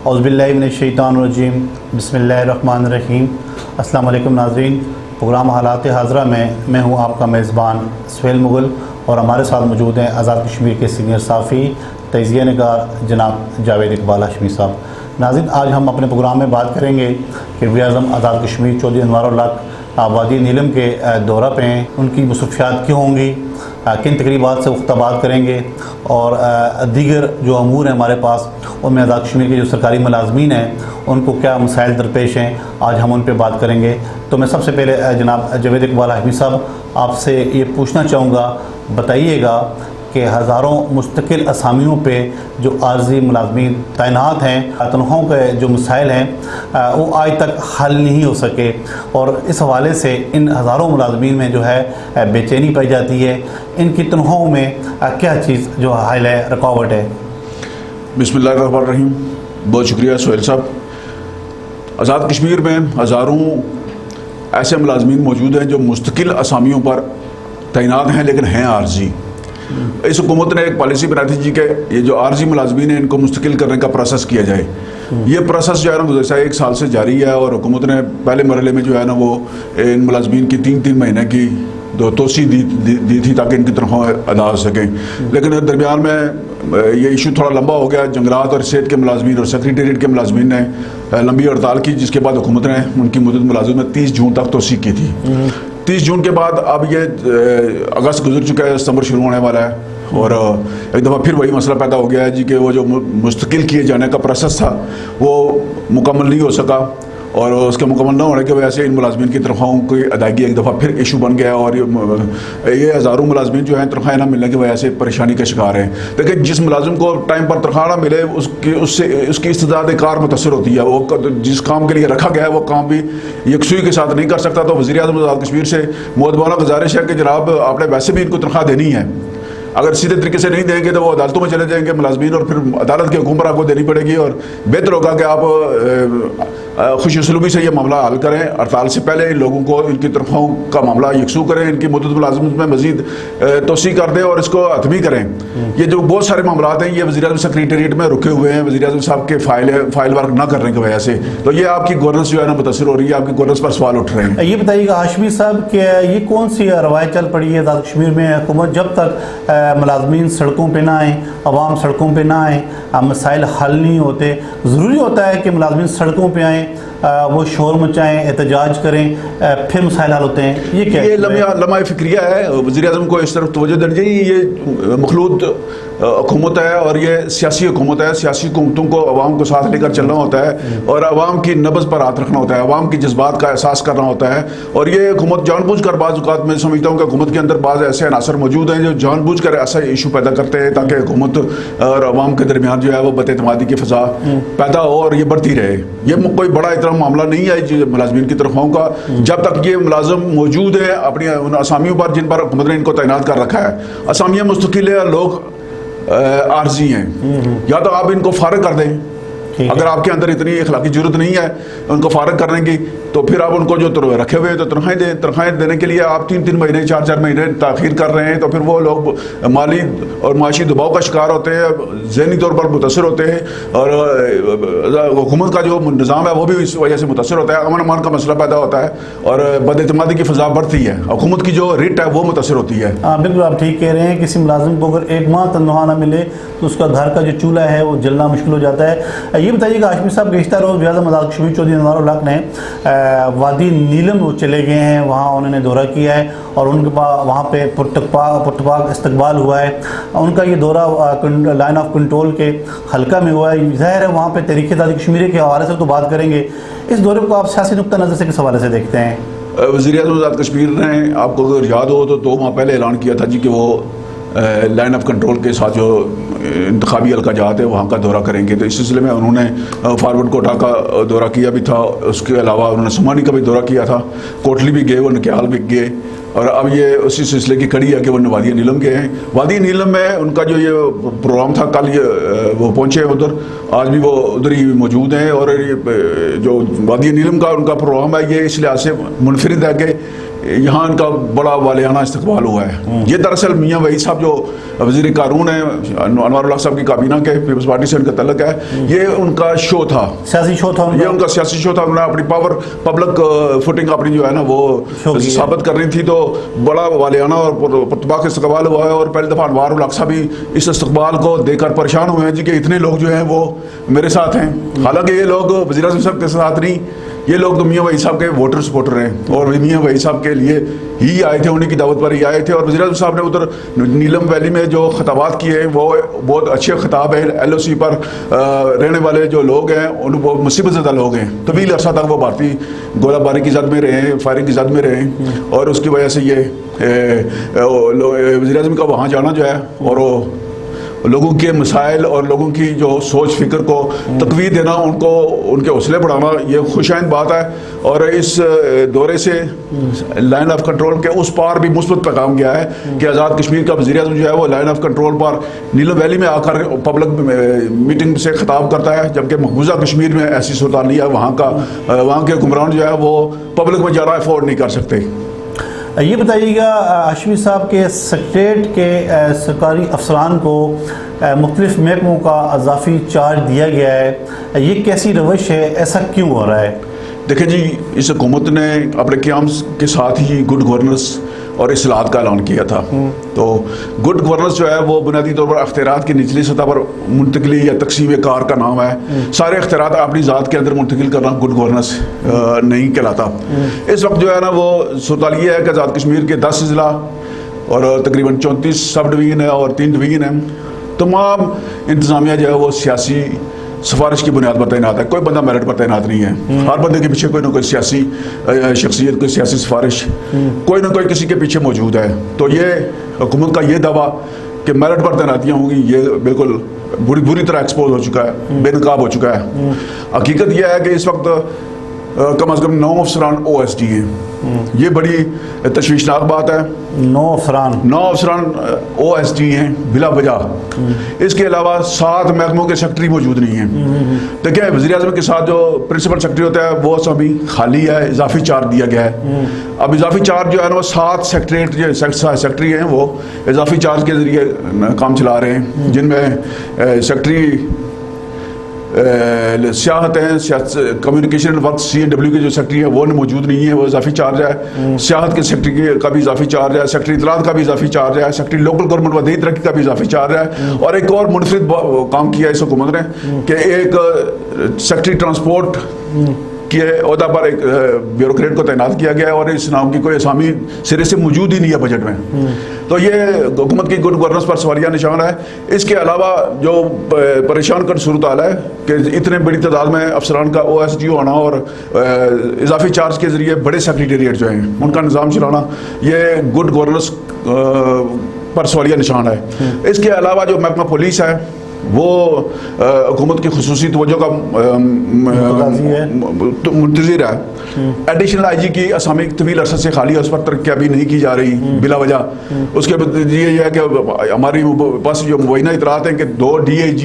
اعوذ باللہ من الشیطان الرجیم بسم اللہ الرحمن الرحیم۔ السلام علیکم ناظرین، پروگرام حالات حاضرہ میں میں ہوں آپ کا میزبان سہیل مغل، اور ہمارے ساتھ موجود ہیں آزاد کشمیر کے سینئر صحافی تجزیہ نگار جناب جاوید اقبال ہاشمی صاحب۔ ناظرین، آج ہم اپنے پروگرام میں بات کریں گے کہ وزیر اعظم آزاد کشمیر چودھری انوار الحق وادی نیلم کے دورہ پہ ہیں، ان کی مصروفیات کیوں ہوں گی، کن تقریبات سے خطابات کریں گے، اور دیگر جو امور ہیں ہمارے پاس ان میں آزاد کشمیر کے جو سرکاری ملازمین ہیں ان کو کیا مسائل درپیش ہیں، آج ہم ان پہ بات کریں گے۔ تو میں سب سے پہلے جناب جاوید اقبال ہاشمی صاحب آپ سے یہ پوچھنا چاہوں گا، بتائیے گا کہ ہزاروں مستقل اسامیوں پہ جو عارضی ملازمین تعینات ہیں، تنخواہوں کے جو مسائل ہیں وہ آج تک حل نہیں ہو سکے، اور اس حوالے سے ان ہزاروں ملازمین میں جو ہے بے چینی پائی جاتی ہے۔ ان کی تنخواہوں میں کیا چیز جو حائل ہے، رکاوٹ ہے؟ بسم اللہ الرحمن الرحیم۔ بہت شکریہ سہیل صاحب۔ آزاد کشمیر میں ہزاروں ایسے ملازمین موجود ہیں جو مستقل اسامیوں پر تعینات ہیں لیکن ہیں عارضی۔ اس حکومت نے ایک پالیسی بنائی تھی کہ یہ جو عارضی ملازمین ہیں ان کو مستقل کرنے کا پروسیس کیا جائے۔ یہ پروسیس جو ہے نا گزشتہ 1 سال سے جاری ہے، اور حکومت نے پہلے مرحلے میں جو ہے نا وہ ان ملازمین کی 3 مہینے کی توسیع دی تھی تاکہ ان کی تنخواہ ادا ہو سکیں، لیکن درمیان میں یہ ایشو تھوڑا لمبا ہو گیا۔ جنگلات اور صحت کے ملازمین اور سیکریٹریٹ کے ملازمین نے لمبی ہڑتال کی، جس کے بعد حکومت نے ان کی مدت ملازمت میں 30 جون تک توسیع کی تھی۔ 30 جون کے بعد اب یہ اگست گزر چکا ہے، ستمبر شروع ہونے والا ہے، اور ایک دفعہ پھر وہی مسئلہ پیدا ہو گیا ہے کہ وہ جو مستقل کیے جانے کا پروسیس تھا وہ مکمل نہیں ہو سکا، اور اس کے مکمل نہ ہونے کی وجہ سے ان ملازمین کی تنخواہوں کی ادائیگی ایک دفعہ پھر ایشو بن گیا، اور یہ ہزاروں ملازمین جو ہیں تنخواہیں نہ ملنے کی وجہ سے پریشانی کا شکار ہیں۔ لیکن جس ملازم کو ٹائم پر تنخواہ نہ ملے اس کی استعداد کار متاثر ہوتی ہے، وہ جس کام کے لیے رکھا گیا ہے وہ کام بھی یکسوئی کے ساتھ نہیں کر سکتا۔ تو وزیر اعظم آزاد کشمیر سے مؤدبانہ گزارش ہے کہ جناب آپ نے ویسے بھی ان کو تنخواہ دینی ہے، اگر سیدھے طریقے سے نہیں دیں گے تو وہ عدالتوں میں چلے جائیں گے ملازمین، اور پھر عدالت کے حکم پر آپ کو دینی پڑے گی، اور بہتر ہوگا کہ آپ خوش اسلوبی سے یہ معاملہ حل کریں۔ ہڑتال سے پہلے ان لوگوں کو ان کی تنخواہوں کا معاملہ یکسو کریں، ان کی مدت ملازمت میں مزید توسیع کر دیں اور اس کو حتمی کریں۔ یہ جو بہت سارے معاملات ہیں یہ وزیر اعظم سیکریٹریٹ میں رکے ہوئے ہیں وزیر اعظم صاحب کے فائل ورک نہ کرنے کی وجہ سے، تو یہ آپ کی گورننس جو ہے نا متاثر ہو رہی ہے، آپ کی گورننس پر سوال اٹھ رہے ہیں۔ یہ بتائیے گا ہاشمی صاحب کہ یہ کون سی روایت چل پڑی ہے آزاد کشمیر میں؟ حکومت جب تک ملازمین سڑکوں پہ نہ آئیں، عوام سڑکوں پہ نہ آئیں، مسائل حل نہیں ہوتے۔ ضروری ہوتا ہے کہ ملازمین سڑکوں پہ آئیں، وہ شور مچائیں، احتجاج کریں، پھر مسائل حل ہوتے ہیں؟ یہ کیا ہے؟ لمحہ فکریہ ہے، وزیر اعظم کو اس طرف توجہ دینی چاہیے۔ یہ مخلوط حکومت ہے اور یہ سیاسی حکومت ہے۔ سیاسی حکومتوں کو عوام کو ساتھ لے کر چلنا ہوتا ہے، اور عوام کی نبض پر ہاتھ رکھنا ہوتا ہے، عوام کی جذبات کا احساس کرنا ہوتا ہے، اور یہ حکومت جان بوجھ کر بعض اوقات میں سمجھتا ہوں کہ حکومت کے اندر بعض ایسے عناصر موجود ہیں جو جان بوجھ کر ایسا ایشو پیدا کرتے ہیں تاکہ حکومت اور عوام کے درمیان جو ہے وہ بد اعتمادی کی فضا پیدا ہو اور یہ بڑھتی رہے۔ یہ کوئی بڑا اتنا معاملہ نہیں ہے ملازمین کی تنخواہوں کا، جب تک یہ ملازم موجود ہیں اپنی ان اسامیوں پر جن پر حکومت نے ان کو تعینات کر رکھا ہے۔ اسامیاں مستقل ہیں، لوگ عارضی ہیں، یا تو آپ ان کو فارغ کر دیں، اگر آپ کے اندر اتنی اخلاقی ضرورت نہیں ہے ان کو فارغ کرنے کی، تو پھر آپ ان کو جو رکھے ہوئے ہیں تو تنخواہیں دیں۔ تنخواہیں دینے کے لیے آپ 3 مہینے 4 مہینے تاخیر کر رہے ہیں، تو پھر وہ لوگ مالی اور معاشی دباؤ کا شکار ہوتے ہیں، ذہنی طور پر متاثر ہوتے ہیں، اور حکومت کا جو نظام ہے وہ بھی اس وجہ سے متاثر ہوتا ہے، امن امان کا مسئلہ پیدا ہوتا ہے، اور بد اعتمادی کی فضا بڑھتی ہے، حکومت کی جو ریٹ ہے وہ متاثر ہوتی ہے۔ ہاں بالکل، آپ ٹھیک کہہ رہے ہیں۔ کسی ملازم کو اگر 1 ماہ تنخواہ نہ ملے تو اس کا گھر کا جو چولہا ہے وہ جلنا مشکل ہو جاتا ہے۔ یہ بتائیے گا ہاشمی صاحب، گزشتہ روز وزیر اعظم آزاد کشمیر چودھری انوار الحق نے وادی نیلم وہ چلے گئے ہیں، وہاں انہوں نے دورہ کیا ہے، اور ان کے پاس وہاں پہ پرتپاک استقبال ہوا ہے۔ ان کا یہ دورہ لائن آف کنٹرول کے حلقہ میں ہوا ہے۔ ظاہر ہے وہاں پہ تحریک آزاد کشمیر کے حوالے سے تو بات کریں گے، اس دورے کو آپ سیاسی نقطہ نظر سے کس حوالے سے دیکھتے ہیں؟ وزیر اعظم آزاد کشمیر نے آپ کو اگر یاد ہو تو 2 ماہ پہلے اعلان کیا تھا کہ وہ لائن آف کنٹرول کے ساتھ جو انتخابی حلقہ جات ہے وہاں کا دورہ کریں گے، تو اس سلسلے میں انہوں نے فارورڈ کوٹا کا دورہ کیا بھی تھا، اس کے علاوہ انہوں نے سمانی کا بھی دورہ کیا تھا، کوٹلی بھی گئے، وہ نکیال بھی گئے، اور اب یہ اسی سلسلے کی کڑی ہے کہ وہ وادی نیلم گئے ہیں۔ وادی نیلم میں ان کا جو یہ پروگرام تھا، کل یہ وہ پہنچے ہیں ادھر، آج بھی وہ ادھر ہی موجود ہیں، اور یہ جو وادی نیلم کا ان کا پروگرام ہے یہ اس لحاظ سے منفرد ہے کہ یہاں ان کا بڑا والیانہ استقبال ہوا ہے. یہ دراصل میاں وحید صاحب جو وزیر قانون ہیں انوار اللہ صاحب کی کابینہ کے پیپلز پارٹی سے ان کا تعلق ہے, یہ ان کا شو تھا, سیاسی شو تھا, یہ ان کا سیاسی شو تھا. انہوں نے اپنی پاور پبلک فوٹنگ اپنی جو ہے نا وہ ثابت کرنی تھی, تو بڑا والیانہ اور پرتپاک استقبال ہوا ہے. اور پہلی دفعہ انوار الحق صاحب بھی اس استقبال کو دیکھ کر پریشان ہوئے ہیں جی کہ اتنے لوگ جو ہیں وہ میرے ساتھ ہیں. حالانکہ یہ لوگ وزیر اعظم صاحب کے ساتھ نہیں, یہ لوگ تو میاں وحید صاحب کے ووٹر سپورٹر ہیں, اور میاں وحید صاحب کے لیے ہی آئے تھے, انہیں کی دعوت پر ہی آئے تھے. اور وزیر اعظم صاحب نے ادھر نیلم ویلی میں جو خطابات کیے ہیں وہ بہت اچھے خطاب ہیں. ایل او سی پر رہنے والے جو لوگ ہیں ان وہ مصیبت زدہ لوگ ہیں, طویل عرصہ تک وہ بھارتی گولہ باری کی زد میں رہے ہیں, فائرنگ کی زد میں رہے ہیں, اور اس کی وجہ سے یہ وزیر اعظم کا وہاں جانا جو ہے اور وہ لوگوں کے مسائل اور لوگوں کی جو سوچ فکر کو تقویت دینا, ان کو ان کے حوصلے بڑھانا, یہ خوشائند بات ہے. اور اس دورے سے لائن آف کنٹرول کے اس پار بھی مثبت پیغام گیا ہے کہ آزاد کشمیر کا وزیر اعظم جو ہے وہ لائن آف کنٹرول پر نیلم ویلی میں آ کر پبلک میٹنگ سے خطاب کرتا ہے, جبکہ مقبوضہ کشمیر میں ایسی صورت نہیں ہے. وہاں کے حکمران جو ہے وہ پبلک میں جانا افورڈ نہیں کر سکتے. یہ بتائیے گا ہاشمی صاحب کے سیکریٹریٹ کے سرکاری افسران کو مختلف محکموں کا اضافی چارج دیا گیا ہے, یہ کیسی روش ہے, ایسا کیوں ہو رہا ہے؟ دیکھیں جی, اس حکومت نے اپنے قیام کے ساتھ ہی گڈ گورننس اور اصلاحات کا اعلان کیا تھا. تو گڈ گورننس جو ہے وہ بنیادی طور پر اختیارات کی نچلی سطح پر منتقلی یا تقسیم کار کا نام ہے. سارے اختیارات اپنی ذات کے اندر منتقل کرنا گڈ گورننس نہیں کہلاتا. اس وقت جو ہے نا وہ صورتحال یہ ہے کہ آزاد کشمیر کے 10 اضلاع اور تقریباً 34 سب ڈویژن ہے اور 3 ڈویژن ہیں. تمام انتظامیہ جو ہے وہ سیاسی سفارش کی بنیاد پر تعینات ہے. کوئی بندہ میرٹ پر تعینات نہیں ہے, ہر بندے کے پیچھے کوئی نہ کوئی سیاسی شخصیت, کوئی سیاسی سفارش, کوئی نہ کوئی کسی کے پیچھے موجود ہے. تو یہ حکومت کا یہ دعویٰ کہ میرٹ پر تعیناتیاں ہوں گی, یہ بالکل بری طرح ایکسپوز ہو چکا ہے, بے نقاب ہو چکا ہے. حقیقت یہ ہے کہ اس وقت کم از کم 9 افسران او ایس ڈی ہیں. یہ بڑی تشویشناک بات ہے. 9 افسران او ایس ڈی ہیں بلا وجہ. اس کے علاوہ 7 محکموں کے سیکرٹری موجود نہیں ہیں. دیکھیں وزیر اعظم کے ساتھ جو پرنسپل سیکرٹری ہوتا ہے وہ ابھی خالی ہے, اضافی چارج دیا گیا ہے. اب اضافی چارج جو ہے نا وہ 7 سیکرٹری ہیں, وہ اضافی چارج کے ذریعے کام چلا رہے ہیں, جن میں سیکرٹری سیاحت ہیں, کمیونیکیشن ورک CNW کے جو سیکرٹری ہیں وہ موجود نہیں ہے, وہ اضافی چارج ہے. سیاحت کے سیکرٹری کا بھی اضافی چارج ہے, سیکرٹری اطلاعات کا بھی اضافی چارج ہے, سیکرٹری لوکل گورنمنٹ و دیہی ترقی کا بھی اضافی چارج ہے. اور ایک اور منفرد کام کیا ہے اس حکومت نے کہ ایک سیکرٹری ٹرانسپورٹ کے عہدہ پر ایک بیوروکریٹ کو تعینات کیا گیا ہے, اور اس نام کی کوئی اسامی سرے سے موجود ہی نہیں ہے بجٹ میں. تو یہ حکومت کی گڈ گورننس پر سوالیہ نشان ہے. اس کے علاوہ جو پریشان کن صورتحال ہے کہ اتنے بڑی تعداد میں افسران کا او ایس ڈی ہونا اور اضافی چارج کے ذریعے بڑے سیکریٹریٹ جو ہیں ان کا نظام چلانا, یہ گڈ گورننس پر سوالیہ نشان ہے. اس کے علاوہ جو محکمہ پولیس ہے وہ حکومت کی خصوصی توجہ کا منتظر ہے. ایڈیشنل آئی جی کی اسامی طویل عرصہ سے خالی ہے, اس پر ترقیابی نہیں کی جا رہی بلا وجہ. اس کے یہ ہے کہ ہماری پاس جو مبینہ اطلاعات ہیں کہ 2 DIG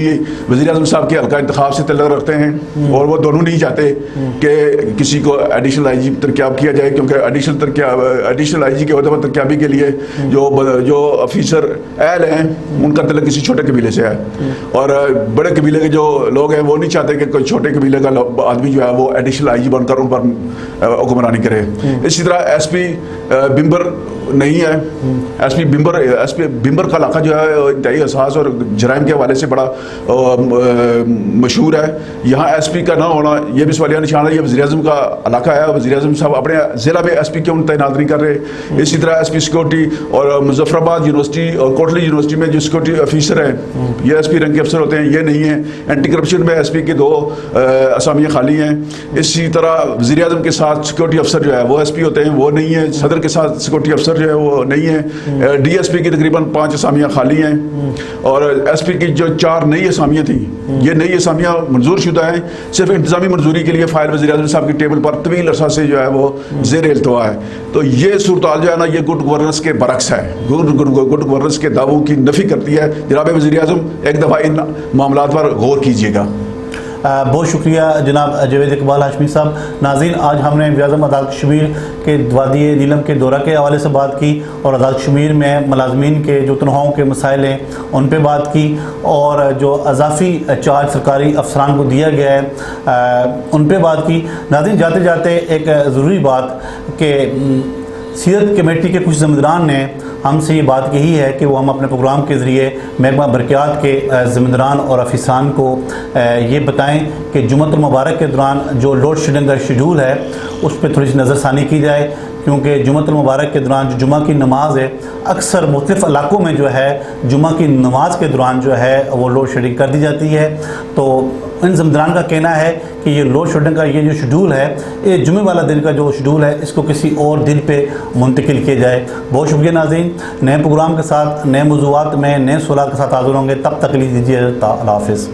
وزیر اعظم صاحب کے حلقہ انتخاب سے تعلق رکھتے ہیں, اور وہ دونوں نہیں چاہتے کہ کسی کو ایڈیشنل آئی جی ترقیاب کیا جائے, کیونکہ ایڈیشنل آئی جی کے عہدے پر ترقیابی کے لیے جو افیسر اہل ہیں ان کا تعلق کسی چھوٹے قبیلے سے ہے, اور بڑے قبیلے کے جو لوگ ہیں وہ نہیں چاہتے کہ کوئی چھوٹے قبیلے کا آدمی جو ہے وہ ایڈیشنل آئی جی بن کر ان پر حکمرانی کرے. اسی طرح ایس پی بمبر نہیں ہے. ایس پی بمبر کا علاقہ جو ہے انتہائی حساس اور جرائم کے حوالے سے بڑا مشہور ہے. یہاں ایس پی کا نہ ہونا یہ بھی سوالیہ نشان ہے. یہ وزیر اعظم کا علاقہ ہے, وزیر اعظم صاحب اپنے ضلع میں ایس پی کیوں تعینات نہیں کر رہے. اسی طرح ایس پی سیکورٹی اور مظفر آباد یونیورسٹی اور کوٹلی یونیورسٹی میں جو سیکورٹی آفیسر ہیں یہ ایس پی رنگ کے افسر ہوتے ہیں, یہ نہیں ہیں. اینٹی کرپشن میں ایس پی کے 2 اسامیاں خالی ہیں. اسی طرح وزیر اعظم کے ساتھ سیکورٹی افسر جو ہے وہ ایس پی ہوتے ہیں, وہ نہیں ہیں. صدر کے ساتھ سیکورٹی افسر جو ہے وہ نہیں ہے. ڈی ایس پی کی تقریباً 5 اسامیاں خالی ہیں, اور ایس پی کی جو 4 نئی اسامیاں تھیں یہ نئی اسامیاں منظور شدہ ہیں, صرف انتظامی منظوری کے لیے فائل وزیر اعظم صاحب کی ٹیبل پر طویل عرصہ سے جو ہے وہ زیر التوا ہے. تو یہ صورتحال جو ہے نا یہ گڈ گورننس کے برعکس ہے, گڈ گورننس کے دعووں کی نفی کرتی ہے. جناب وزیر اعظم ایک دفعہ ان معاملات پر غور کیجیے گا. بہت شکریہ جناب جاوید اقبال ہاشمی صاحب. ناظرین, آج ہم نے وزیر اعظم آزاد کشمیر کے وادی نیلم کے دورہ کے حوالے سے بات کی اور آزاد کشمیر میں ملازمین کے جو تنخواہوں کے مسائل ہیں ان پہ بات کی, اور جو اضافی چارج سرکاری افسران کو دیا گیا ہے ان پہ بات کی. ناظرین, جاتے جاتے ایک ضروری بات کہ سیرت کمیٹی کے کچھ ذمہ نے ہم سے یہ بات کہی ہے کہ وہ ہم اپنے پروگرام کے ذریعے محکمہ برقیات کے ذمہ اور افسران کو یہ بتائیں کہ جمعۃ المبارک کے دوران جو لوڈ شیڈنگ کا شیڈول ہے اس پہ تھوڑی سی نظر ثانی کی جائے, کیونکہ جمعۃ المبارک کے دوران جو جمعہ کی نماز ہے اکثر مختلف علاقوں میں جو ہے جمعہ کی نماز کے دوران جو ہے وہ لوڈ شیڈنگ کر دی جاتی ہے. تو ان ذمہ کا کہنا ہے کہ یہ لوڈ شیڈنگ کا یہ جو شیڈول ہے, یہ جمعہ والا دن کا جو شیڈول ہے اس کو کسی اور دن پہ منتقل کیا جائے. بہت شکریہ ناظرین. نئے پروگرام کے ساتھ, نئے موضوعات میں, نئے صلاح کے ساتھ حاضر ہوں گے. تب تک لیجیے اللہ حافظ.